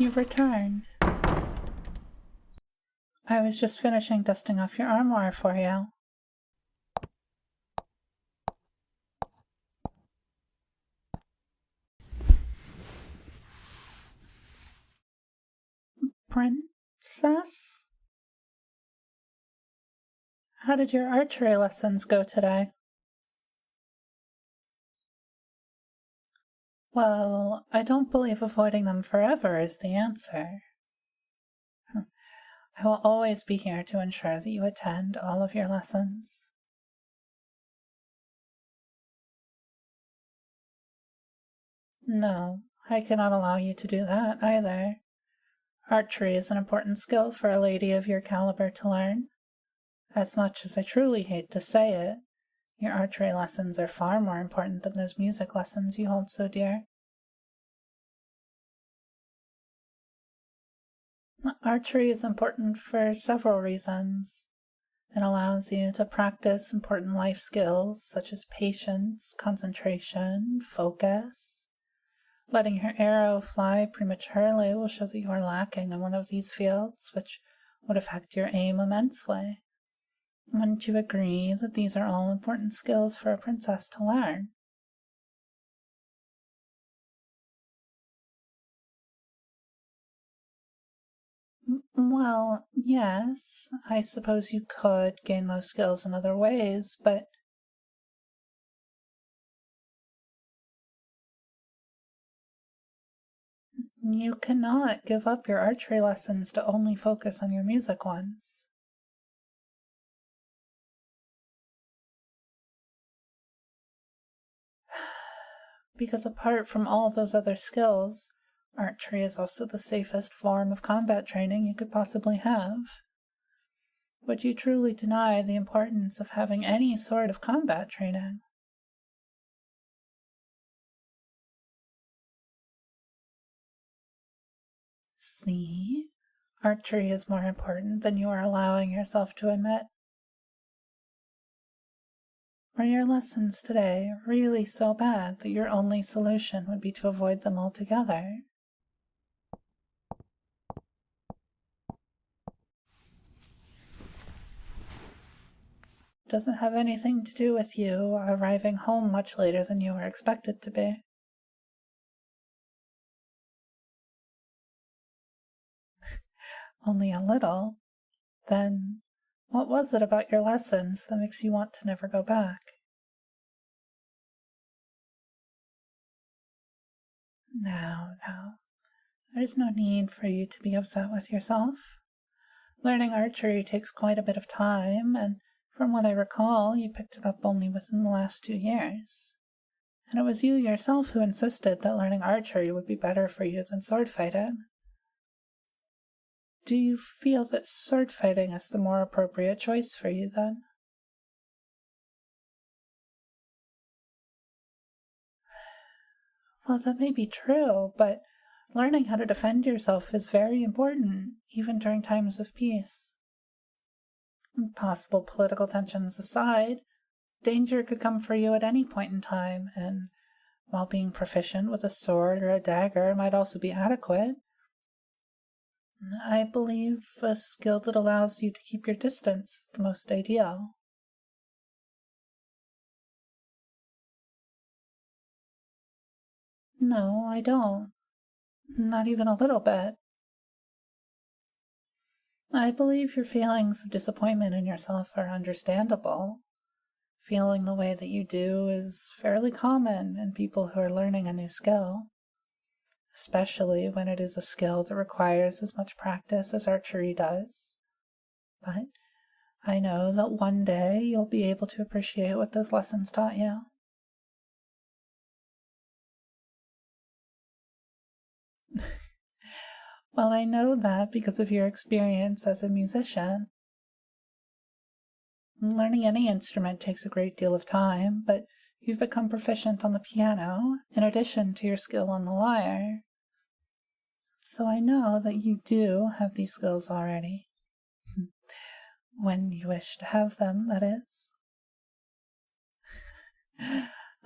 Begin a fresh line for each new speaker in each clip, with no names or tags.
You've returned. I was just finishing dusting off your armoire for you. Princess? How did your archery lessons go today? Well, I don't believe avoiding them forever is the answer. I will always be here to ensure that you attend all of your lessons. No, I cannot allow you to do that either. Archery is an important skill for a lady of your caliber to learn. As much as I truly hate to say it, your archery lessons are far more important than those music lessons you hold so dear. Archery is important for several reasons. It allows you to practice important life skills such as patience, concentration, focus. Letting your arrow fly prematurely will show that you are lacking in one of these fields, which would affect your aim immensely. Wouldn't you agree that these are all important skills for a princess to learn? Well, yes, I suppose you could gain those skills in other ways, but you cannot give up your archery lessons to only focus on your music ones. Because apart from all those other skills, archery is also the safest form of combat training you could possibly have. Would you truly deny the importance of having any sort of combat training? See? Archery is more important than you are allowing yourself to admit. Were your lessons today really so bad that your only solution would be to avoid them altogether? Doesn't have anything to do with you arriving home much later than you were expected to be. Only a little? Then what was it about your lessons that makes you want to never go back? No. There's no need for you to be upset with yourself. Learning archery takes quite a bit of time, and from what I recall, you picked it up only within the last 2 years. And it was you yourself who insisted that learning archery would be better for you than sword fighting. Do you feel that sword fighting is the more appropriate choice for you, then? Well, that may be true, but learning how to defend yourself is very important, even during times of peace. Possible political tensions aside, danger could come for you at any point in time, and while being proficient with a sword or a dagger might also be adequate, I believe a skill that allows you to keep your distance is the most ideal. No, I don't. Not even a little bit. I believe your feelings of disappointment in yourself are understandable. Feeling the way that you do is fairly common in people who are learning a new skill, especially when it is a skill that requires as much practice as archery does. But I know that one day you'll be able to appreciate what those lessons taught you. Well, I know that because of your experience as a musician. Learning any instrument takes a great deal of time, but you've become proficient on the piano, in addition to your skill on the lyre. So I know that you do have these skills already. When you wish to have them, that is.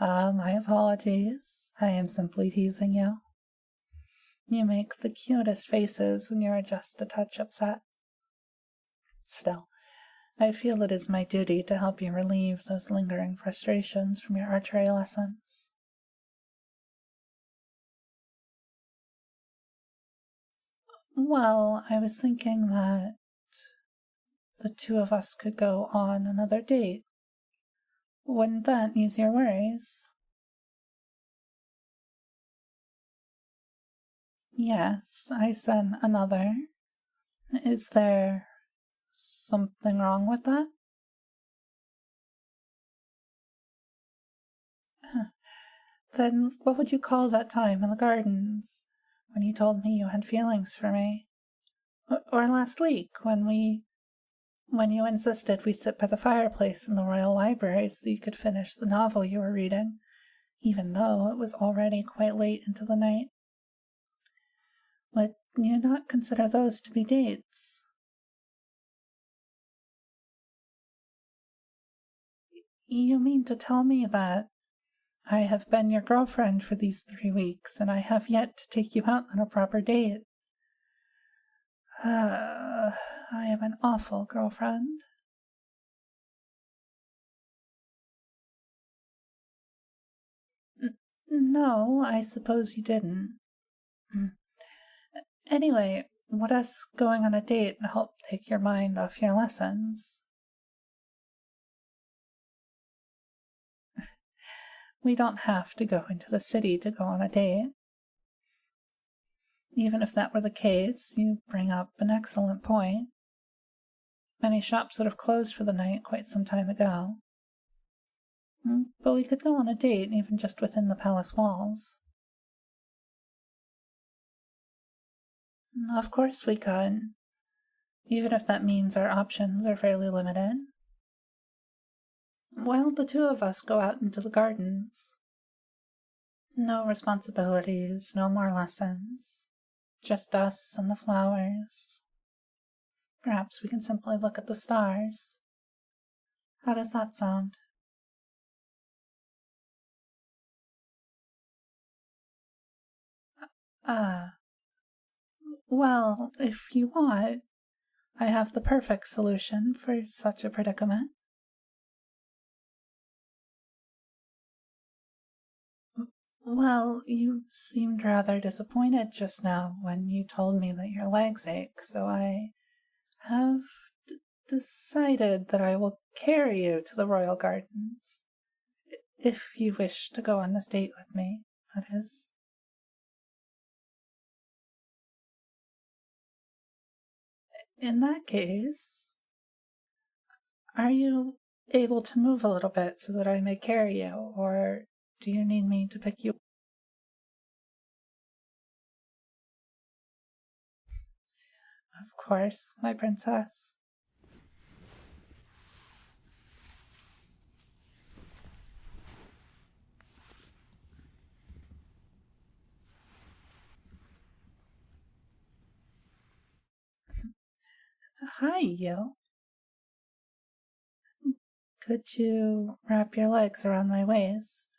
My apologies. I am simply teasing you. You make the cutest faces when you are just a touch upset. Still, I feel it is my duty to help you relieve those lingering frustrations from your archery lessons. Well, I was thinking that the two of us could go on another date. Wouldn't that ease your worries? Yes, I said another. Is there something wrong with that? Then what would you call that time in the gardens when you told me you had feelings for me? Or last week when you insisted we sit by the fireplace in the Royal Library so that you could finish the novel you were reading, even though it was already quite late into the night? Would you not consider those to be dates? You mean to tell me that I have been your girlfriend for these 3 weeks, and I have yet to take you out on a proper date? I am an awful girlfriend. No, I suppose you didn't. Anyway, would us going on a date help take your mind off your lessons? We don't have to go into the city to go on a date. Even if that were the case, you bring up an excellent point. Many shops would have closed for the night quite some time ago. But we could go on a date even just within the palace walls. Of course we could, even if that means our options are fairly limited. Why don't the two of us go out into the gardens? No responsibilities, no more lessons. Just us and the flowers. Perhaps we can simply look at the stars. How does that sound? Well, if you want, I have the perfect solution for such a predicament. Well, you seemed rather disappointed just now when you told me that your legs ache, so I have decided that I will carry you to the royal gardens. If you wish to go on this date with me, that is. In that case, are you able to move a little bit so that I may carry you, or do you need me to pick you up? Of course, my princess. Hi, you. Could you wrap your legs around my waist?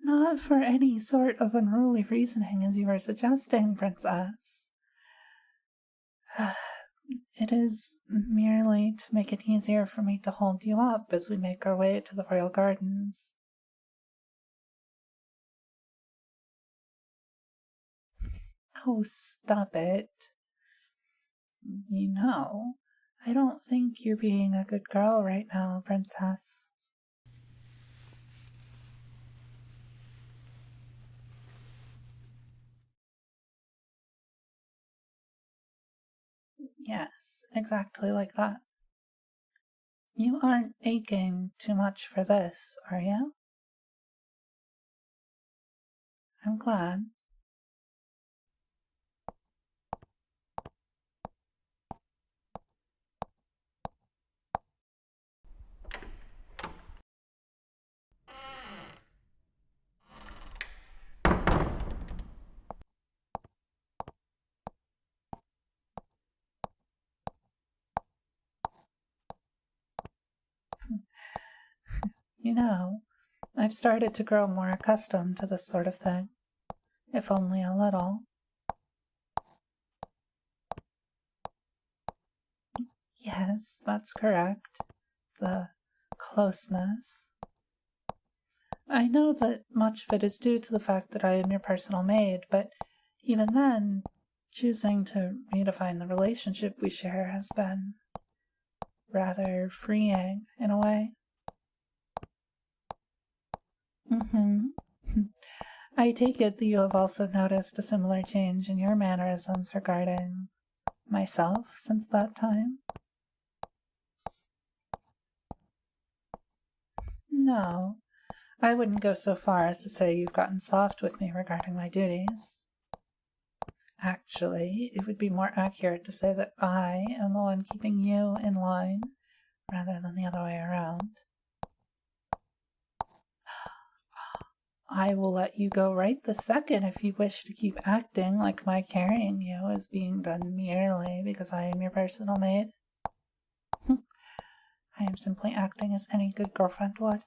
Not for any sort of unruly reasoning as you are suggesting, princess. It is merely to make it easier for me to hold you up as we make our way to the royal gardens. Oh, stop it. You know, I don't think you're being a good girl right now, princess. Yes, exactly like that. You aren't aching too much for this, are you? I'm glad. You know, I've started to grow more accustomed to this sort of thing, if only a little. Yes, that's correct. The closeness. I know that much of it is due to the fact that I am your personal maid, but even then, choosing to redefine the relationship we share has been rather freeing in a way. I take it that you have also noticed a similar change in your mannerisms regarding myself since that time? No, I wouldn't go so far as to say you've gotten soft with me regarding my duties. Actually, it would be more accurate to say that I am the one keeping you in line rather than the other way around. I will let you go right this second if you wish to keep acting like my carrying you is being done merely because I am your personal maid. I am simply acting as any good girlfriend would.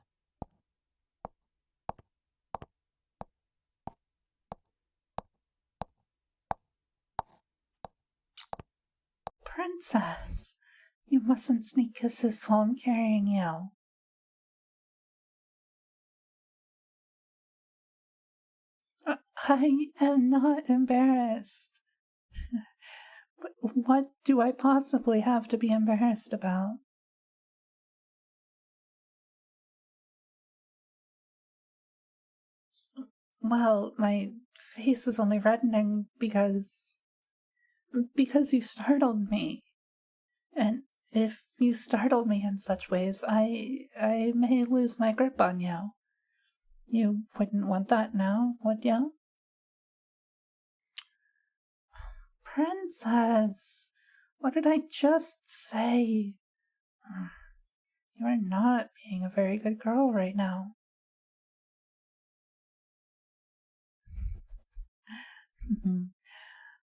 Princess, you mustn't sneak kisses while I'm carrying you. I am not embarrassed. What do I possibly have to be embarrassed about? Well, my face is only reddening because you startled me. And if you startle me in such ways, I may lose my grip on you. You wouldn't want that now, would you? Princess, what did I just say? You are not being a very good girl right now.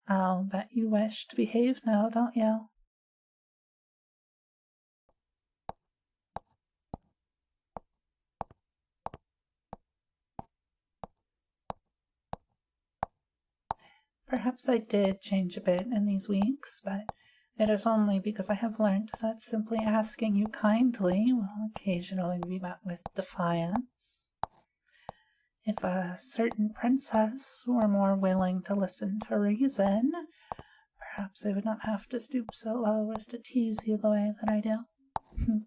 I'll bet you wish to behave now, don't you? Perhaps I did change a bit in these weeks, but it is only because I have learned that simply asking you kindly will occasionally be met with defiance. If a certain princess were more willing to listen to reason, perhaps I would not have to stoop so low as to tease you the way that I do.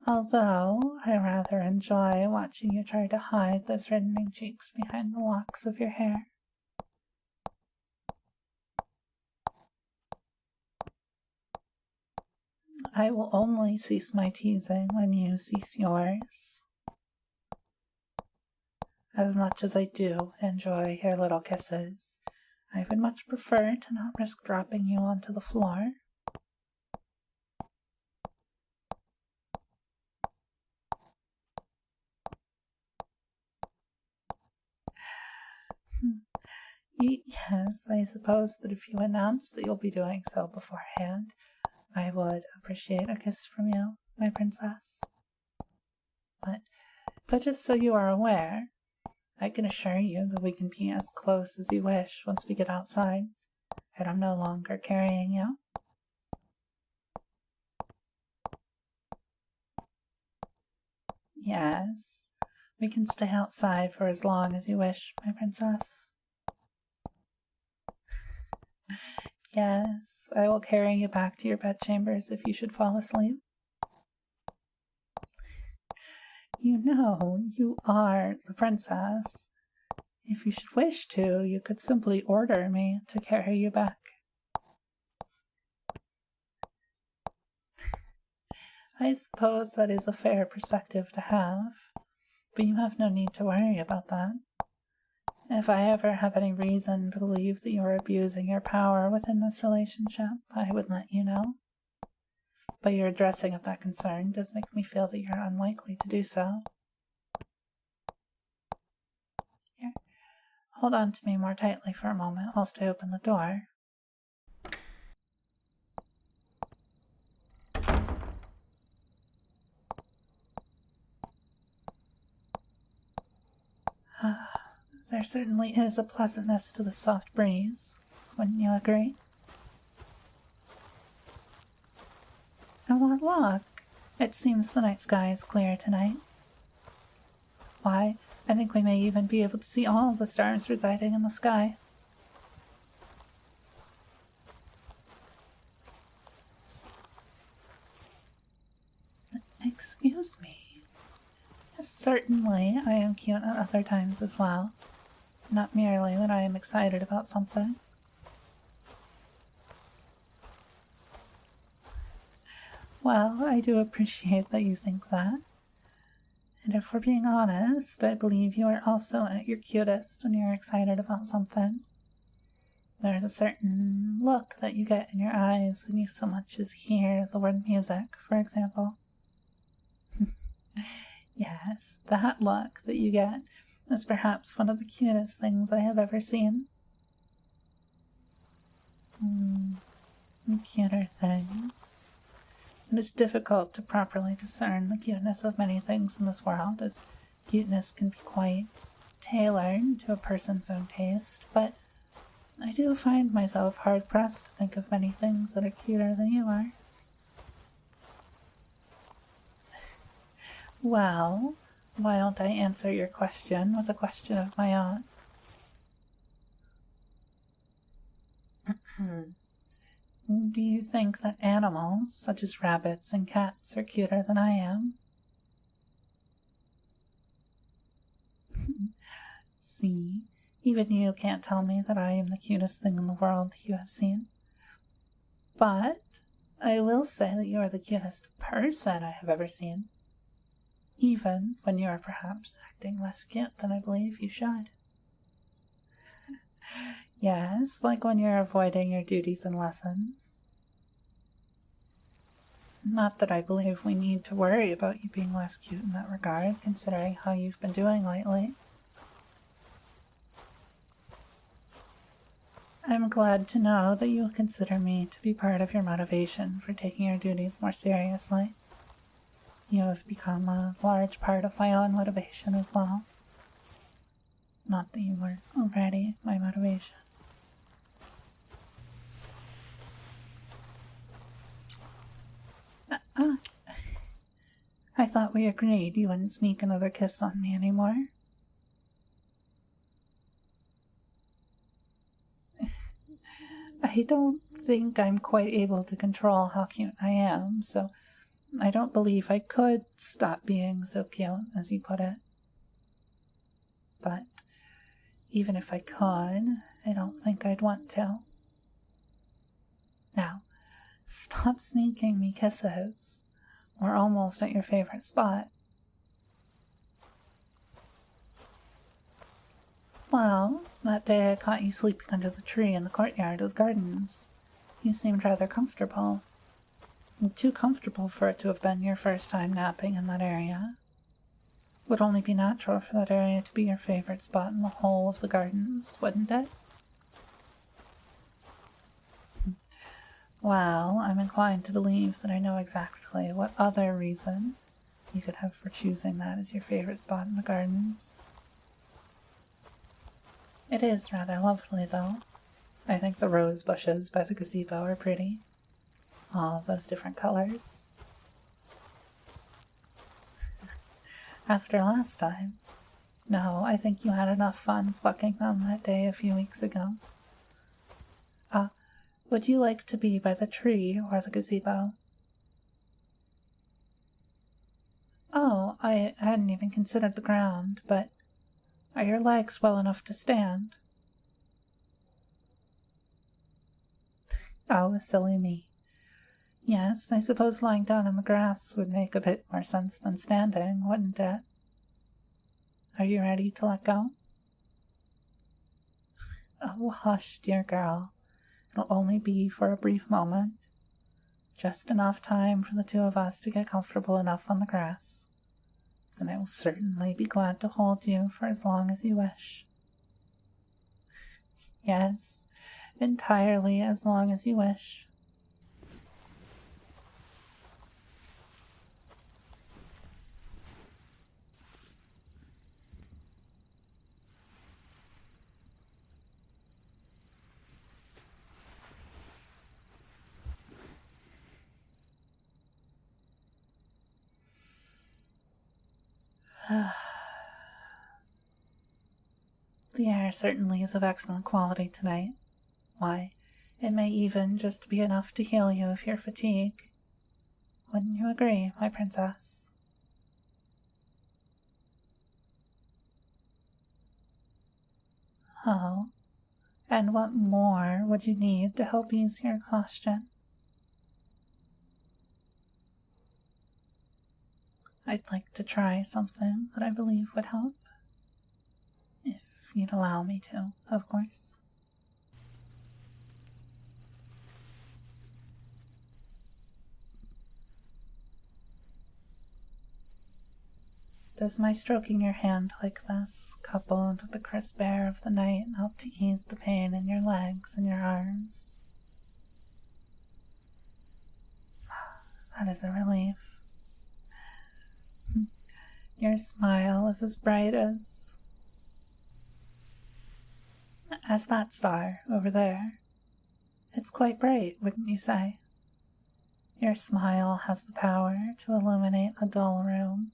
Although I rather enjoy watching you try to hide those reddening cheeks behind the locks of your hair. I will only cease my teasing when you cease yours. As much as I do enjoy your little kisses, I would much prefer to not risk dropping you onto the floor. Yes, I suppose that if you announce that you'll be doing so beforehand, I would appreciate a kiss from you, my princess. But just so you are aware, I can assure you that we can be as close as you wish once we get outside, and I'm no longer carrying you. Yes, we can stay outside for as long as you wish, my princess. Yes, I will carry you back to your bedchambers if you should fall asleep. You know, you are the princess. If you should wish to, you could simply order me to carry you back. I suppose that is a fair perspective to have, but you have no need to worry about that. If I ever have any reason to believe that you are abusing your power within this relationship, I would let you know. But your addressing of that concern does make me feel that you're unlikely to do so. Here, hold on to me more tightly for a moment whilst I open the door. There certainly is a pleasantness to the soft breeze, wouldn't you agree? And what luck! It seems the night sky is clear tonight. Why, I think we may even be able to see all the stars residing in the sky. Excuse me. Certainly, I am cute at other times as well. Not merely when I am excited about something. Well, I do appreciate that you think that. And if we're being honest, I believe you are also at your cutest when you're excited about something. There's a certain look that you get in your eyes when you so much as hear the word music, for example. Yes, that look that you get is perhaps one of the cutest things I have ever seen. Cuter things. And it's difficult to properly discern the cuteness of many things in this world, as cuteness can be quite tailored to a person's own taste, but I do find myself hard-pressed to think of many things that are cuter than you are. Well, why don't I answer your question with a question of my own? Do you think that animals, such as rabbits and cats, are cuter than I am? See, even you can't tell me that I am the cutest thing in the world you have seen. But I will say that you are the cutest person I have ever seen, even when you are perhaps acting less cute than I believe you should. Yes, like when you're avoiding your duties and lessons. Not that I believe we need to worry about you being less cute in that regard, considering how you've been doing lately. I'm glad to know that you consider me to be part of your motivation for taking your duties more seriously. You have become a large part of my own motivation as well. Not that you were already my motivation. I thought we agreed you wouldn't sneak another kiss on me anymore. I don't think I'm quite able to control how cute I am, so I don't believe I could stop being so cute, as you put it. But even if I could, I don't think I'd want to. Now, stop sneaking me kisses. We're almost at your favorite spot. Well, that day I caught you sleeping under the tree in the courtyard of the gardens. You seemed rather comfortable. Too comfortable for it to have been your first time napping in that area. It would only be natural for that area to be your favorite spot in the whole of the gardens, wouldn't it? Well, I'm inclined to believe that I know exactly what other reason you could have for choosing that as your favorite spot in the gardens. It is rather lovely, though. I think the rose bushes by the gazebo are pretty. All of those different colors. After last time. No, I think you had enough fun plucking them that day a few weeks ago. Would you like to be by the tree or the gazebo? Oh, I hadn't even considered the ground, but are your legs well enough to stand? Oh, silly me. Yes, I suppose lying down in the grass would make a bit more sense than standing, wouldn't it? Are you ready to let go? Oh, hush, dear girl. It'll only be for a brief moment. Just enough time for the two of us to get comfortable enough on the grass. Then I will certainly be glad to hold you for as long as you wish. Yes, entirely as long as you wish. The air certainly is of excellent quality tonight. Why, it may even just be enough to heal you of your fatigue. Wouldn't you agree, my princess? Oh, and what more would you need to help ease your exhaustion? I'd like to try something that I believe would help. If you'd allow me to, of course. Does my stroking your hand like this, coupled with the crisp air of the night, help to ease the pain in your legs and your arms? That is a relief. Your smile is as bright as that star over there. It's quite bright, wouldn't you say? Your smile has the power to illuminate a dull room.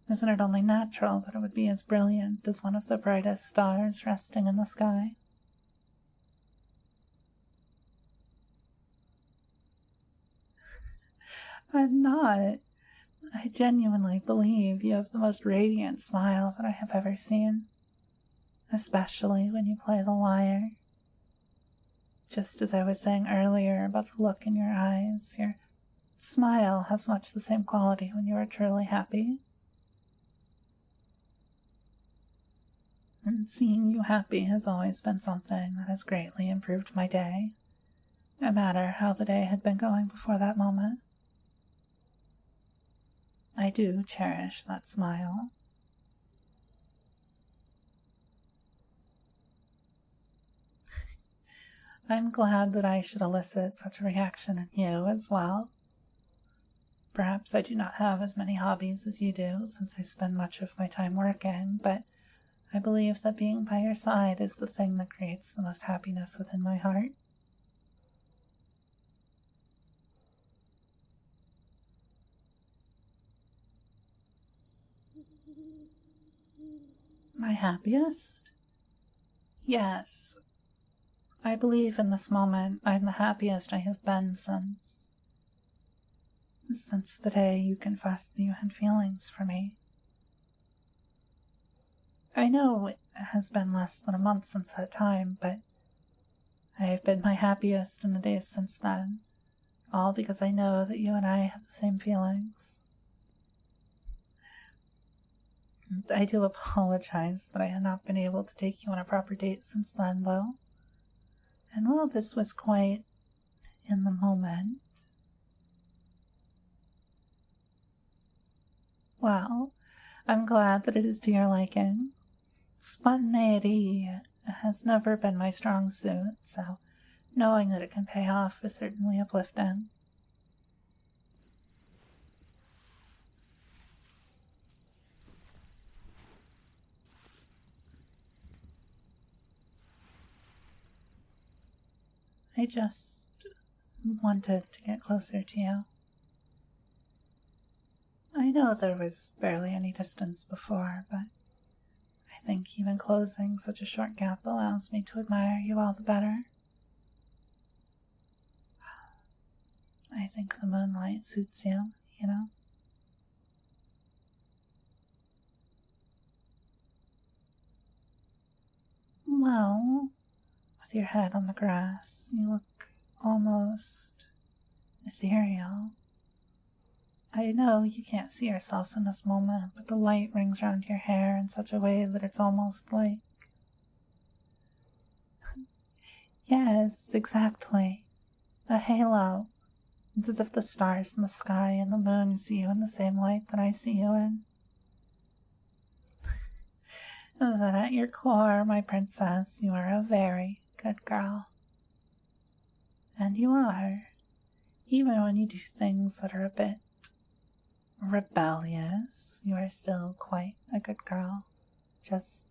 Isn't it only natural that it would be as brilliant as one of the brightest stars resting in the sky? I'm not. I genuinely believe you have the most radiant smile that I have ever seen, especially when you play the lyre. Just as I was saying earlier about the look in your eyes, your smile has much the same quality when you are truly happy. And seeing you happy has always been something that has greatly improved my day, no matter how the day had been going before that moment. I do cherish that smile. I'm glad that I should elicit such a reaction in you as well. Perhaps I do not have as many hobbies as you do, since I spend much of my time working, but I believe that being by your side is the thing that creates the most happiness within my heart. My happiest? Yes. I believe in this moment I'm the happiest I have been since the day you confessed that you had feelings for me. I know it has been less than a month since that time, but I have been my happiest in the days since then, all because I know that you and I have the same feelings. I do apologize that I have not been able to take you on a proper date since then, though. And while this was quite in the moment, well, I'm glad that it is to your liking. Spontaneity has never been my strong suit, so knowing that it can pay off is certainly uplifting. I just wanted to get closer to you. I know there was barely any distance before, but I think even closing such a short gap allows me to admire you all the better. I think the moonlight suits you, you know? Well, with your head on the grass, you look almost ethereal. I know you can't see yourself in this moment, but the light rings around your hair in such a way that it's almost like... Yes, exactly. A halo. It's as if the stars in the sky and the moon see you in the same light that I see you in. And that at your core, my princess, you are a very good girl. And you are, even when you do things that are a bit rebellious, you are still quite a good girl. Just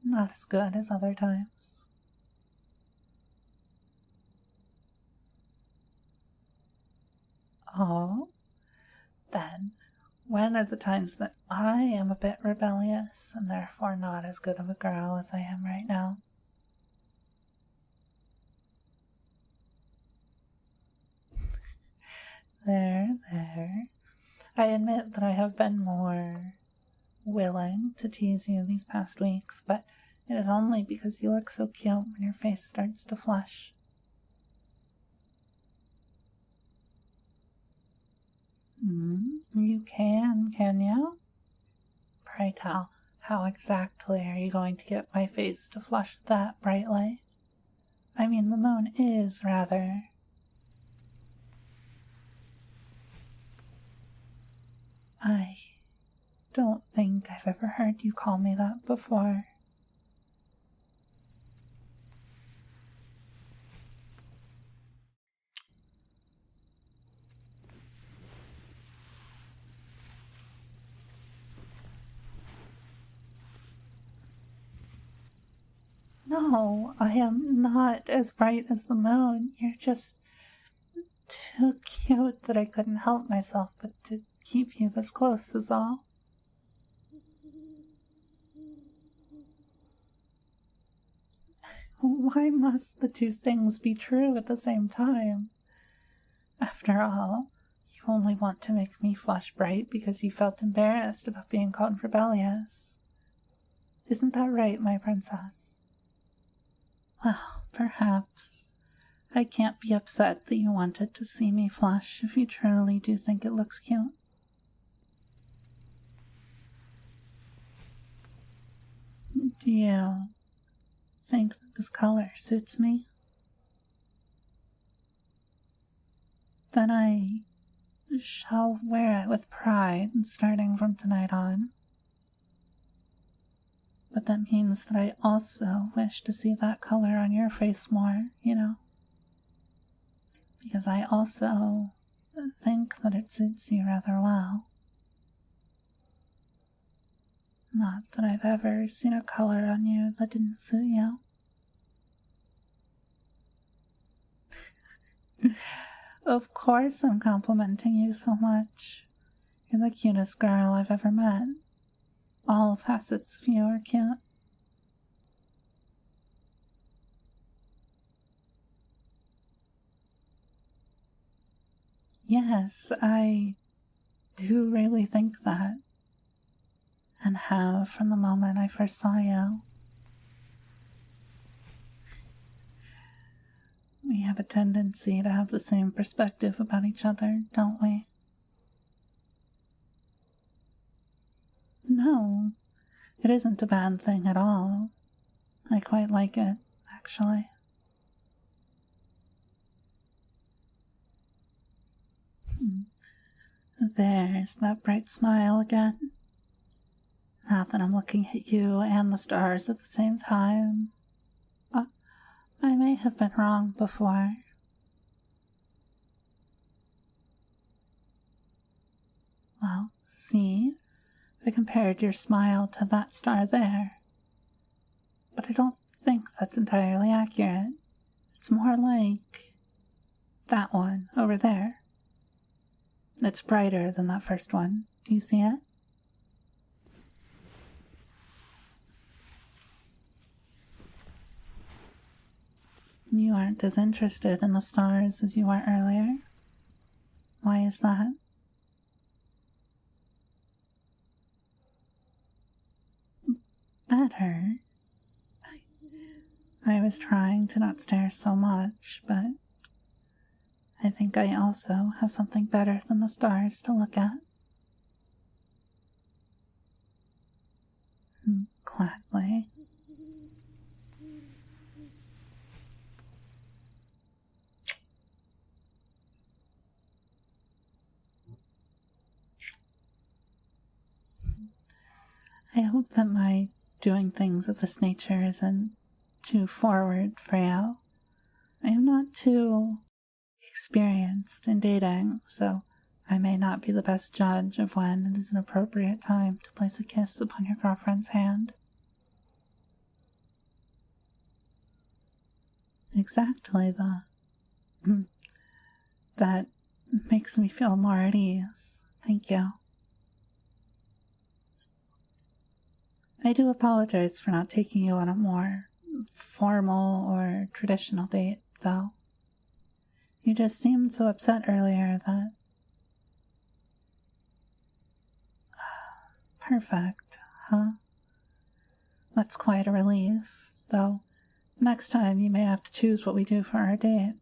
not as good as other times. Oh, then When are the times that I am a bit rebellious and therefore not as good of a girl as I am right now? There. I admit that I have been more willing to tease you these past weeks, but it is only because you look so cute when your face starts to flush. You can you? Pray tell, how exactly are you going to get my face to flush that brightly? I mean, the moon is rather... I don't think I've ever heard you call me that before. No, I am not as bright as the moon. You're just too cute that I couldn't help myself but to keep you this close is all. Why must the two things be true at the same time? After all, you only want to make me flush bright because you felt embarrassed about being called rebellious. Isn't that right, my princess? Well, perhaps. I can't be upset that you wanted to see me flush if you truly do think it looks cute. Do you think that this color suits me? Then I shall wear it with pride starting from tonight on. But that means that I also wish to see that color on your face more, you know? Because I also think that it suits you rather well. Not that I've ever seen a color on you that didn't suit you. Of course I'm complimenting you so much. You're the cutest girl I've ever met. All facets of you are cute. Yes, I do really think that. And have from the moment I first saw you. We have a tendency to have the same perspective about each other, don't we? No, it isn't a bad thing at all. I quite like it, actually. There's that bright smile again. Now that I'm looking at you and the stars at the same time. I may have been wrong before. Well, see? I compared your smile to that star there. But I don't think that's entirely accurate. It's more like that one over there. It's brighter than that first one. Do you see it? You aren't as interested in the stars as you were earlier. Why is that? Better? I was trying to not stare so much, but I think I also have something better than the stars to look at. Gladly. I hope that my doing things of this nature isn't too forward for you. I am not too experienced in dating, so I may not be the best judge of when it is an appropriate time to place a kiss upon your girlfriend's hand. Exactly, that makes me feel more at ease. Thank you. I do apologize for not taking you on a more formal or traditional date, though. You just seemed so upset earlier that... Perfect, huh? That's quite a relief, though next time you may have to choose what we do for our date.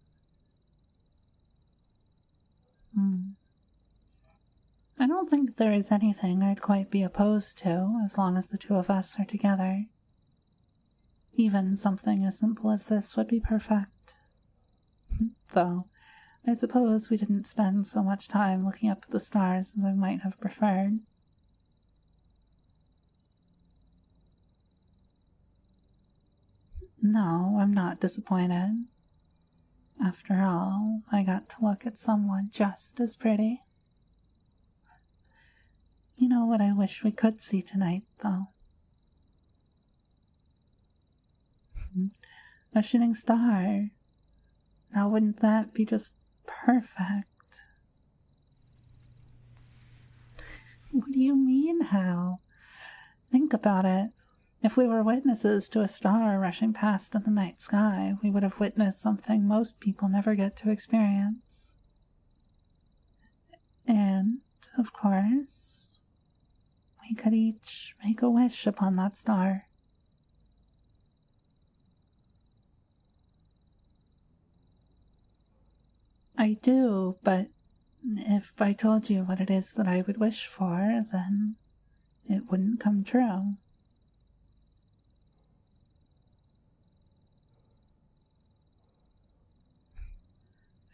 I don't think there is anything I'd quite be opposed to as long as the two of us are together. Even something as simple as this would be perfect. Though, I suppose we didn't spend so much time looking up at the stars as I might have preferred. No, I'm not disappointed. After all, I got to look at someone just as pretty. You know what I wish we could see tonight, though? A shooting star. Now wouldn't that be just perfect? What do you mean, how? Think about it. If we were witnesses to a star rushing past in the night sky, we would have witnessed something most people never get to experience. And, of course, we could each make a wish upon that star. I do, but if I told you what it is that I would wish for, then it wouldn't come true.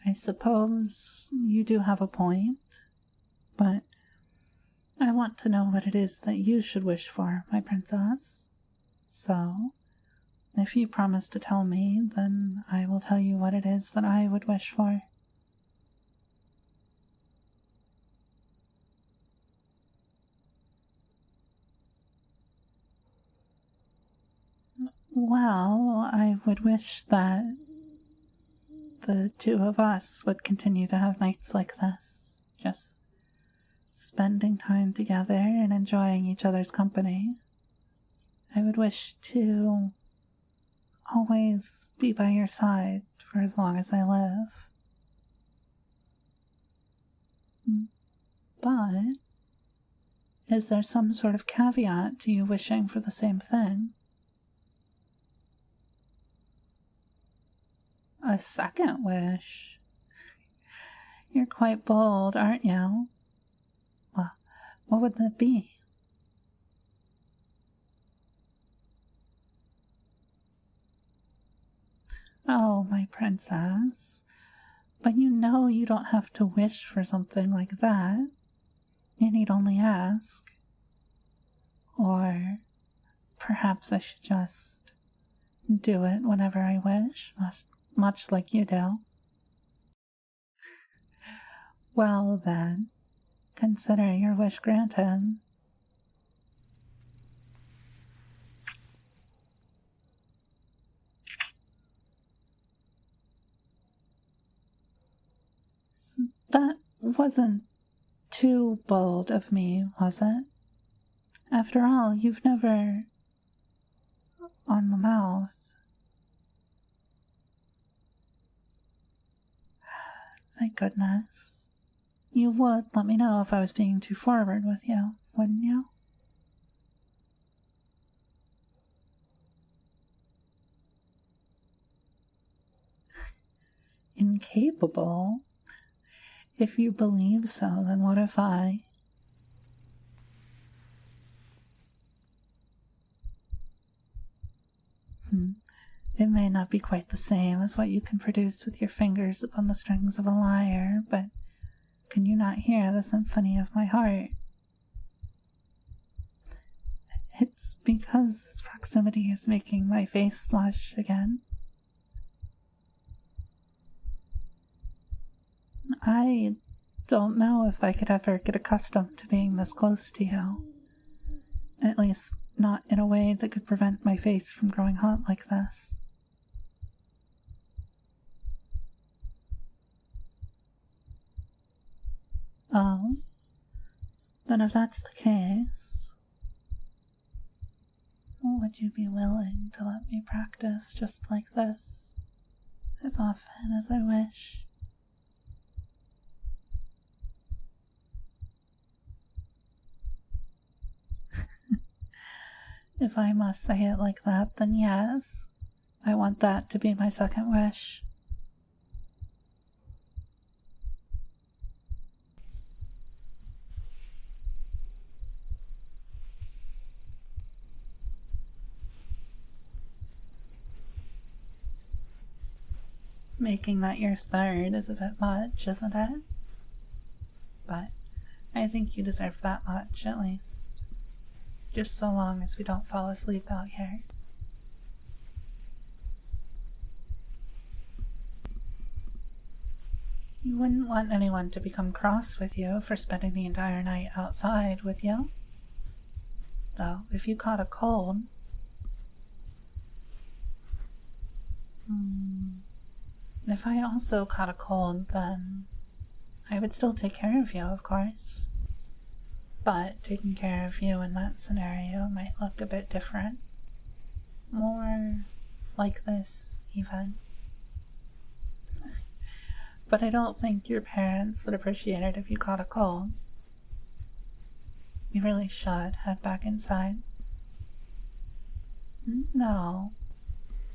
I suppose you do have a point, but I want to know what it is that you should wish for, my princess. So, if you promise to tell me, then I will tell you what it is that I would wish for. Well, I would wish that the two of us would continue to have nights like this, just spending time together and enjoying each other's company. I would wish to always be by your side for as long as I live. But is there some sort of caveat to you wishing for the same thing? A second wish? You're quite bold, aren't you? Well, what would that be? Oh, my princess. But you know you don't have to wish for something like that. You need only ask. Or perhaps I should just do it whenever I wish, much like you do. Well then, consider your wish granted. That wasn't too bold of me, was it? After all, you've never... on the mouth. Thank goodness. You would let me know if I was being too forward with you, wouldn't you? Incapable? If you believe so, then what if I... It may not be quite the same as what you can produce with your fingers upon the strings of a lyre, but can you not hear the symphony of my heart? It's because this proximity is making my face flush again. I don't know if I could ever get accustomed to being this close to you. At least, not in a way that could prevent my face from growing hot like this. Oh, then if that's the case... Would you be willing to let me practice just like this, as often as I wish? If I must say it like that, then yes. I want that to be my second wish. Making that your third is a bit much, isn't it? But I think you deserve that much, at least. Just so long as we don't fall asleep out here. You wouldn't want anyone to become cross with you for spending the entire night outside, would you? Though, if you caught a cold... If I also caught a cold, then I would still take care of you, of course. But taking care of you in that scenario might look a bit different. More like this, even. But I don't think your parents would appreciate it if you caught a cold. We really should head back inside. No,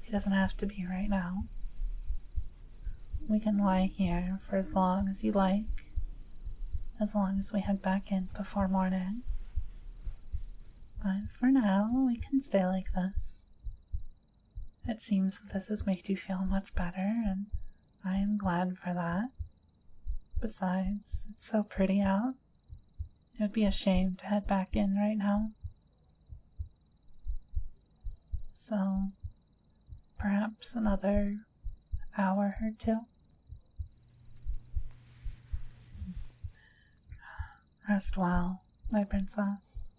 it doesn't have to be right now. We can lie here for as long as you like, as long as we head back in before morning. But for now, we can stay like this. It seems that this has made you feel much better, and I am glad for that. Besides, it's so pretty out. It would be a shame to head back in right now. So, perhaps another hour or two. Rest well, my princess.